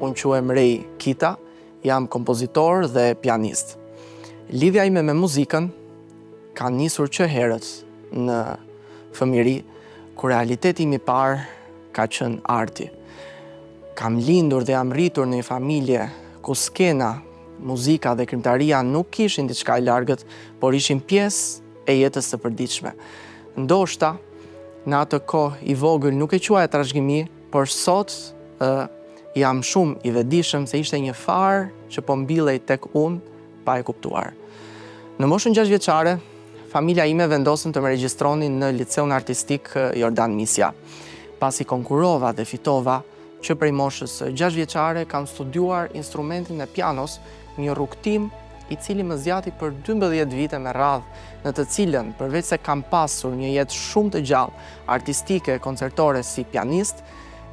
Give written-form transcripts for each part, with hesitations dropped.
unë quhem Rej Kita, jam kompozitor dhe pianist. Lidhja ime me muzikën ka nisur që herët në fëmijëri, kur realiteti im i parë ka qenë arti. Kam lindur dhe jam rritur në një familje ku skena, muzika dhe krimtaria nuk kishin diçka e largët, por ishin pjesë e jetës së përditshme. Ndoshta, në atë kohë i vogël nuk e quaja trashëgimi, por sot jam shumë i vetëdijshëm se ishte një farë që po mbillej tek unë pa e kuptuar. Në moshën 6 vjeçare, familja ime vendosën të më regjistronin në Liceun Artistik Jordan Misja. Pasi konkurova dhe fitova, që prej moshës 6 vjeçare kam studiuar instrumentin e pianos, një rrugtim i cili më zgjati për 12 vite me radhë, në të cilën, përveç se kam pasur një jetë shumë të gjallë, artistike, koncertore si pianist,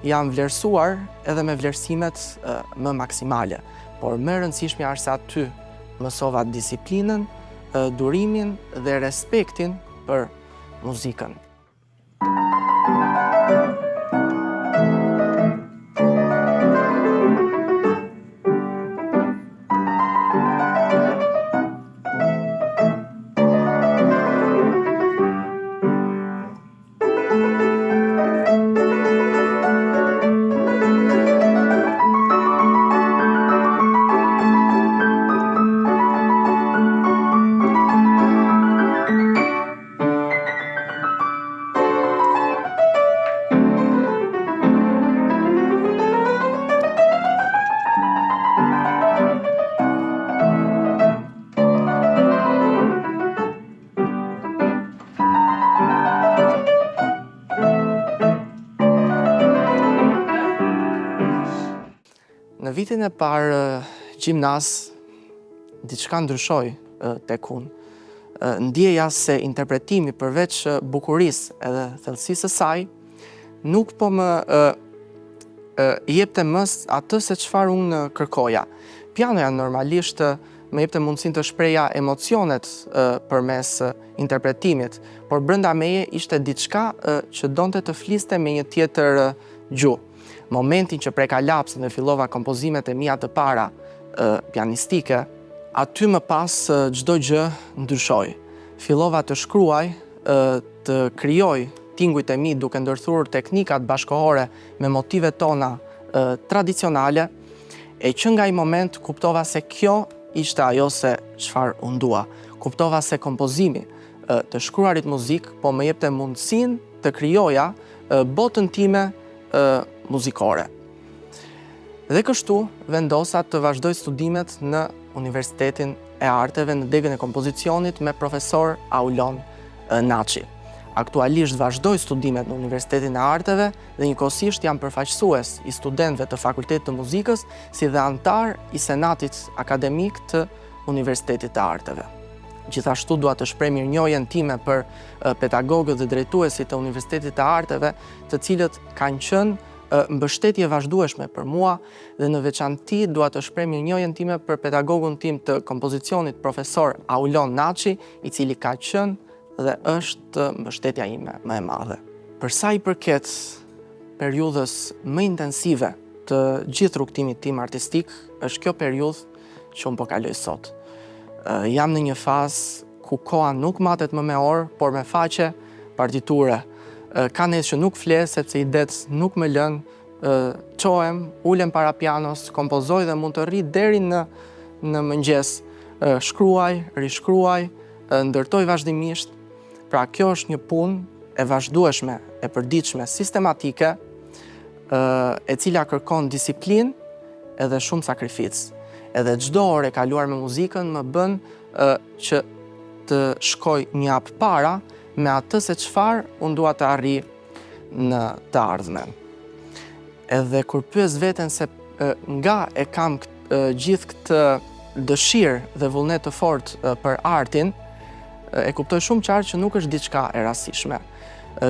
jam vlerësuar edhe me vlerësimet më maksimale. Por më e rëndësishmja është se aty mësova disiplinën, durimin dhe respektin për muzikën. Në vitin e parë gjimnaz, diçka ndryshoi tek unë. Ndjeja se interpretimi përveç bukurisë edhe thellësisë së saj, nuk po më jepte më atë se çfarë unë kërkoja. Pianoja normalisht më jepte mundësinë të shpreja emocionet përmes interpretimit, por brenda meje ishte diçka që donte të fliste me një tjetër gjuhë. Momentin që preka lapsën dhe fillova kompozimet e mia të para pianistike, aty më pas çdo gjë ndryshoi. Fillova të shkruaj, të krijoj tingujt e mi duke ndërthurur teknikat bashkëkohore me motivet tona tradicionale, e që nga ai moment kuptova se kjo ishte ajo se çfarë unë dua. Kuptova se kompozimi të shkruarit muzik po më jepte mundësinë të krijoja botën time muzikore. Dhe kështu vendosa të vazhdoj studimet në Universitetin e Arteve në degën e kompozicionit me profesor Aulon Naçi. Aktualisht vazhdoj studimet në Universitetin e Arteve dhe njëkohësisht jam përfaqësues i studentëve të Fakultetit të Muzikës si dhe antar i Senatit Akademik të Universitetit të Arteve. Gjithashtu dua të shpreh mirënjohjen time për pedagogët dhe drejtuesit të Universitetit të Arteve, të cilët kanë qenë mbështetje vazhdueshme për mua dhe në veçanti dua të shpreh mirënjohjen time për pedagogun tim të kompozicionit profesor Aulon Naçi, i cili ka qenë dhe është mbështetja ime më e madhe. Për sa i përket periudhës më intensive të gjithë rrugtimit tim artistik, është kjo periudhë që unë po kaloj sot. Jam në një fazë ku koha nuk matet më me orë, por me faqe, partiture. Ka nesë që nuk fles, sepse idet nuk më lën, qohem, ulem para pianos, kompozoj dhe mund të rri deri në mëngjes. Shkruaj, rishkruaj, ndërtoj vazhdimisht. Pra kjo është një punë e vazhdueshme, e përditshme, sistematike, e cila kërkon disiplinë edhe shumë sakrificë. Edhe çdo orë e kaluar me muzikën më bën që të shkoj një hap para me atë se çfarë unë dua të arrij në të ardhmen. Edhe kur pyes veten se nga e kam gjithë këtë dëshirë dhe vullnet të fortë për artin, e kuptoj shumë qartë që nuk është diçka e rastishme.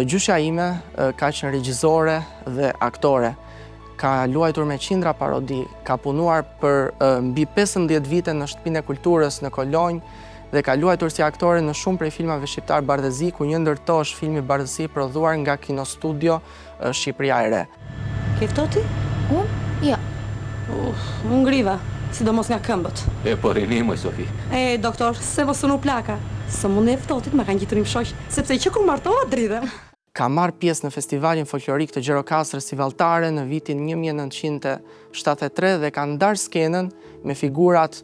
Gjyshja ime ka qenë regjizore dhe aktore. Ka luajtur me qindra parodi, ka punuar për mbi 15 vite në Shtëpinë e Kulturës në Kolonjë dhe ka luajtur si aktore në shumë prej filmave shqiptar Bardhëzi, ku një ndërto është filmi Bardhëzi prodhuar nga Kino Studio Shqipëria e Re. Ke ftohti? Unë? Ja. Më ngriva, sidomos nga këmbët. E po rini, moj Sofi. Doktor, se mos unu plaka. Së mund e ftotit më kanë gjetur im shoq, sepse që kur martova dridhem. Ka marrë pjesë në festivalin folklorik të Gjirokastrës si valltare në vitin 1973 dhe ka ndarë skenën me figurat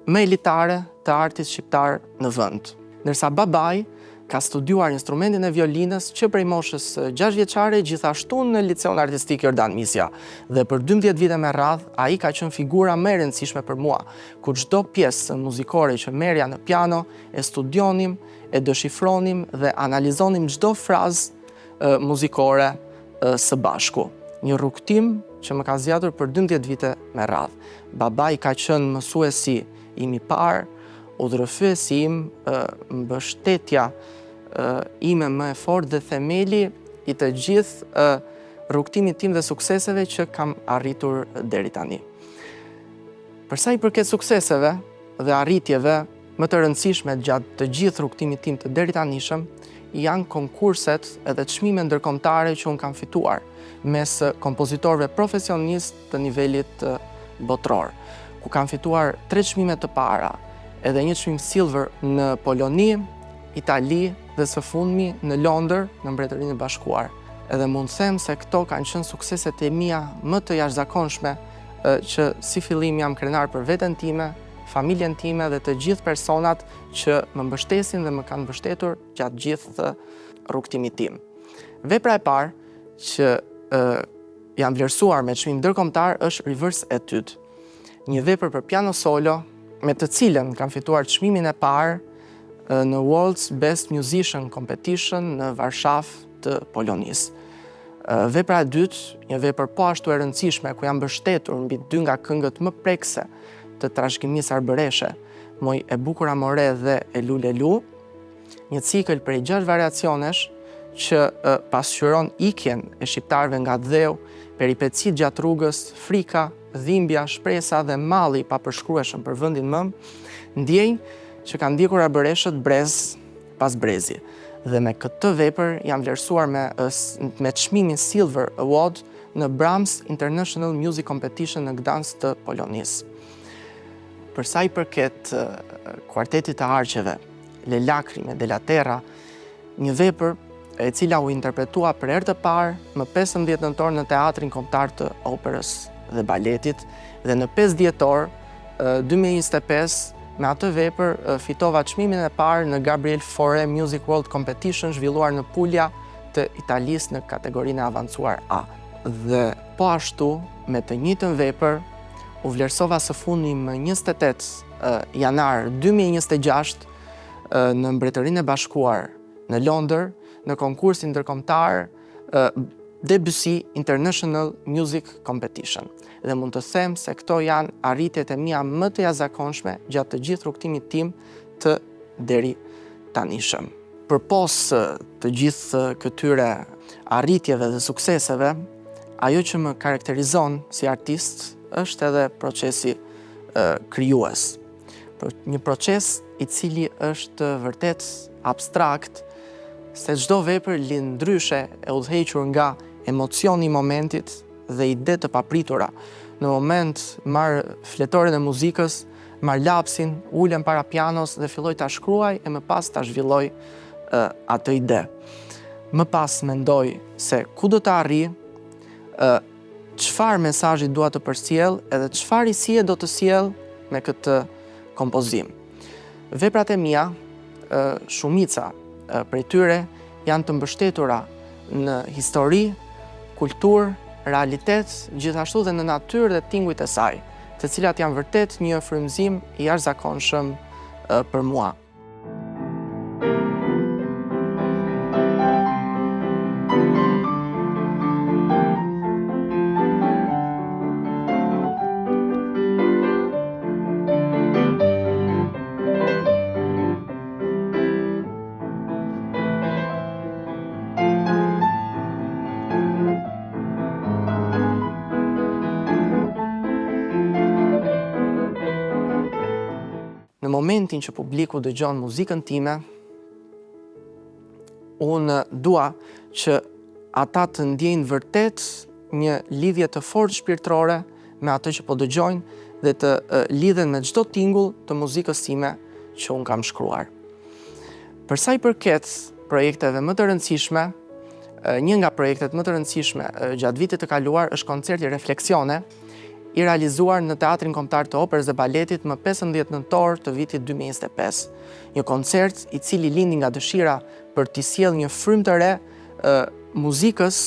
më elitare të artit shqiptar në vend. Ndërsa babai ka studiuar instrumentin e violinës që prej moshës 6 vjeçare gjithashtu në Liceun Artistik Jordan Misja dhe për 12 vite me radhë ai ka qenë figura më e rëndësishme për mua, ku çdo pjesë muzikore që merrja në piano e studionim, e dëshifronim dhe analizonim çdo frazë muzikore së bashku. Një rrugtim që më ka zgjatur për 12 vite me radhë. Babai ka qenë mësuesi im i parë, udhërëfyesi im, mbështetja ime më e fortë dhe themeli i të gjithë rrugtimit tim dhe sukseseve që kam arritur deri tani. Për sa i përket sukseseve dhe arritjeve më të rëndësishme gjatë të gjithë rrugtimit tim të deri tanishëm janë konkurset edhe çmime ndërkombëtare që unë kam fituar mes kompozitorëve profesionistë të nivelit botror, ku kam fituar 3 çmime të para, edhe një çmim silver në Poloni, Itali dhe së fundmi në Londër, në Mbretërinë e Bashkuar. Edhe mund të them se këto kanë qenë sukseset e mia më të jashtëzakonshme që si fillim jam krenar për veten time, familjen time dhe të gjithë personat që më mbështesin dhe më kanë mbështetur gjatë gjithë rrugtimit tim. Vepra e parë që jam vlerësuar me çmim ndërkombëtar është Reverse Etude, një vepër për piano solo me të cilën kam fituar çmimin e parë në World's Best Musician Competition në Varshavë të Polonisë. Vepra e dytë, një vepër po ashtu e rëndësishme ku jam mbështetur mbi 2 nga këngët më prekse të trashëgimisë arbëreshe, Moj e bukur amore dhe E lulelu, një cikël prej 6 variacionesh që pasqyron ikjen e shqiptarëve nga dheu, peripecit gjatë rrugës, frika, dhimbja, shpresa dhe malli i papërshkrueshëm për vendin mëm, ndjenjë që kanë ndjekur arbëreshët brez pas brezi. Dhe me këtë vepër jam vlerësuar me çmimin Silver Award në Brahms International Music Competition në Gdansk të Polonisë. Për sa i përket kuartetit të arqeve, Le Lacrime della Terra, një vepër e cila u interpretua për herë të parë më 15 nëntor në Teatrin Kombëtar të Operës dhe Baletit dhe në 5 dhjetor 2025 me atë vepër fitova çmimin e parë në Gabriel Fauré Music World Competition zhvilluar në Puglia të Italisë në kategorinë e avancuar A. Dhe po ashtu me të njëjtën vepër u vlerësova së fundi më 28 janar 2026 në Mbretërinë e Bashkuar në Londër në konkursin ndërkombëtar Debussy International Music Competition. Dhe mund të them se këto janë arritjet e mia më të jashtëzakonshme gjatë të gjithë rrugtimit tim të deri tanishëm. Përpos të gjithë këtyre arritjeve dhe sukseseve, ajo që më karakterizon si artist është edhe procesi krijues. Një proces i cili është vërtet abstrakt, se çdo vepër lind ndryshe e udhëhequr nga emocioni i momentit dhe ide të papritura. Në moment marr fletoren e muzikës, marr lapsin, ulem para pianos dhe filloj ta shkruaj e më pas ta zhvilloj atë ide. Më pas mendoj se ku do të arri, çfarë mesazhi dua të përcjell edhe çfarë hisie do të sjell me këtë kompozim. Veprat e mia, shumica prej tyre janë të mbështetura në histori, kulturë, realitet, gjithashtu dhe në natyrë dhe tingujt e saj, të cilat janë vërtet një frymëzim i jashtëzakonshëm për mua. Në momentin që publiku dëgjon muzikën time, unë dua që ata të ndjejnë vërtet një lidhje të fortë shpirtërore me atë që po dëgjojnë dhe të lidhen me çdo tingull të muzikës time që unë kam shkruar. Për sa i përket projekteve më të rëndësishme, një nga projektet më të rëndësishme gjatë vitit të kaluar është koncerti Refleksione, i realizuar në Teatrin Kombëtar të Operës dhe Baletit më 15 nëntor të vitit 2025. Një koncert i cili lindi nga dëshira për t'i sjellë një frymë të re muzikës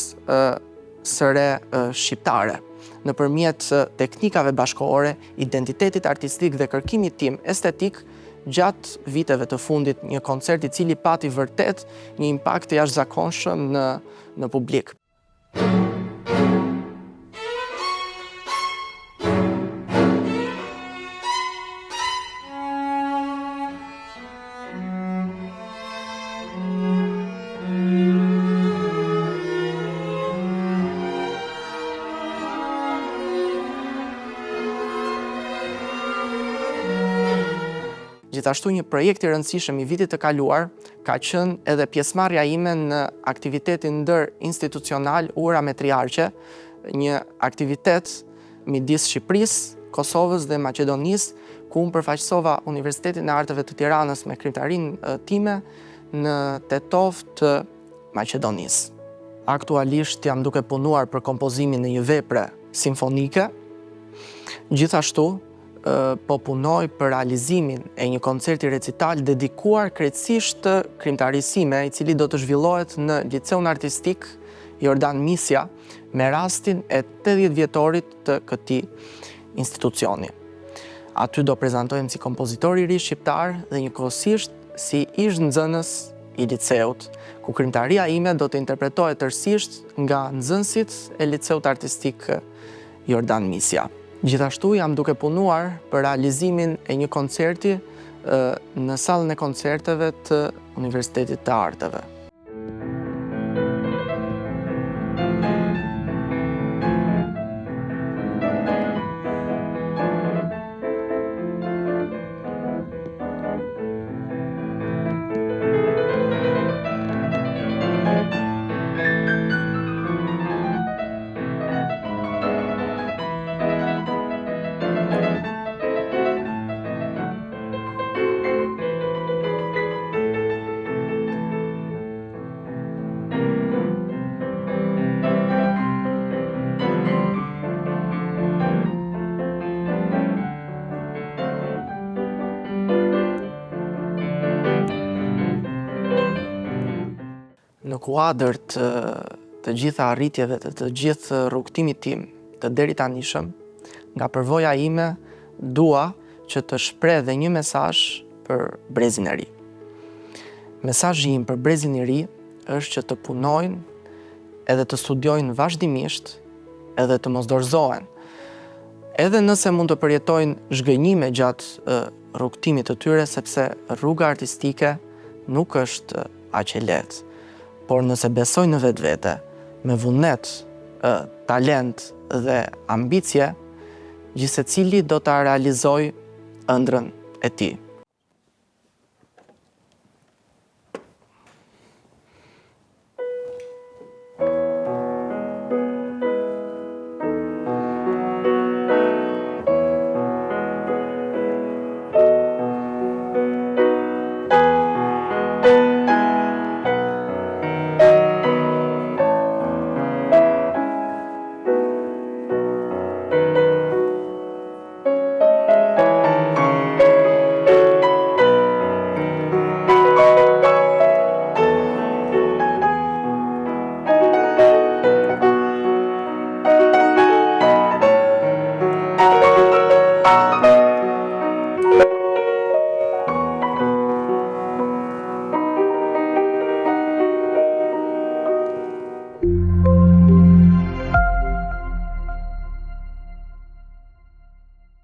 së re shqiptare, nëpërmjet teknikave bashkëkohore, identitetit artistik dhe kërkimit tim estetik gjatë viteve të fundit, një koncert i cili pati vërtet një impakt të jashtëzakonshëm në publik. Gjithashtu një projekt i rëndësishëm i vitit të kaluar ka qenë edhe pjesëmarrja ime në aktivitetin ndër-institucional Ura Metriarqe, një aktivitet midis Shqipërisë, Kosovës dhe Maqedonisë, ku unë përfaqësova Universitetin e Arteve të Tiranës me krimtarinë time në Tetov të Maqedonisë. Aktualisht jam duke punuar për kompozimin e një vepre simfonike, gjithashtu po punoj për realizimin e një koncerti recital dedikuar krejtësisht të krimtarisë sime, i cili do të zhvillohet në Liceun Artistik Jordan Misja me rastin e 80 vjetorit të këtij institucioni. Aty do prezantohem si kompozitor i ri shqiptar dhe njëkohësisht si ish nxënës i liceut, ku krimtaria ime do të interpretohet tërësisht nga nxënësit e Liceut Artistik Jordan Misja. Gjithashtu jam duke punuar për realizimin e një koncerti në sallën e koncerteve të Universitetit të Arteve. Në kuadër të gjitha arritjeve të gjithë rrugtimit tim të deri tanishëm, nga përvoja ime dua që të shpreh dhe një mesazh për brezin e ri. Mesazhi im për brezin e ri është që të punojnë edhe të studiojnë vazhdimisht edhe të mos dorëzohen. Edhe nëse mund të përjetojnë zhgënjime gjatë rrugtimit të tyre, sepse rruga artistike nuk është aq e lehtë. Por nëse besojnë në vetvete, me vullnet, talent dhe ambicie, gjithsecili do ta realizojë ëndrrën e tij.